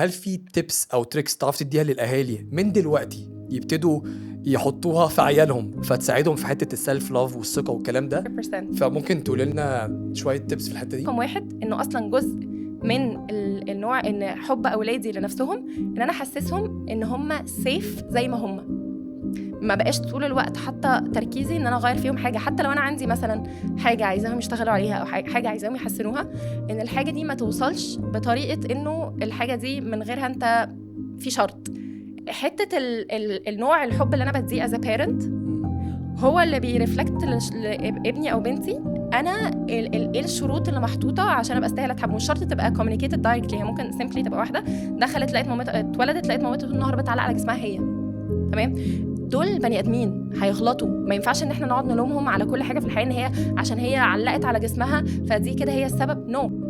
هل في tips أو tricks تعرف تدّيها للأهالي من دلوقتي يبتدوا يحطّوها في عيالهم، فتساعدهم في حتّة الself love والثقة والكلام ده؟ 100%. فممكن تقولي لنا شوية tips في الحتّة دي؟ رقم 1 إنه أصلًا جزء من النوع إن حُب أولادي لنفسهم، إن أنا أحسّسهم إن هم safe زي ما هم. ما بقاش طول الوقت حاطة تركيزي إن أنا أغيّر فيهم حاجة، حتى لو أنا عندي مثلًا حاجة عايزاهم يشتغلوا عليها أو حاجة عايزاهم يحسّنوها، إن الحاجة دي ما توصلش بطريقة إنه الحاجة دي من غيرها أنت في شرط. حتّة النوع الحُب اللي أنا بادّيه as a parent هو اللي بيرفلكت لابني أو بنتي أنا إيه الشروط اللي محطوطة عشان أبقى أستاهل أتحب. مش شرط تبقى communicated directly، هي ممكن simply تبقى واحدة دخلت لقيت مامتها اتولدت لقيت مامتها طول النهار بتعلق على جسمها هي. تمام، دول بني آدمين هيغلطوا، ما ينفعش إن إحنا نقعد نلومهم على كل حاجة في الحياة إن هي عشان هي علقت على جسمها فدي كده هي السبب. no.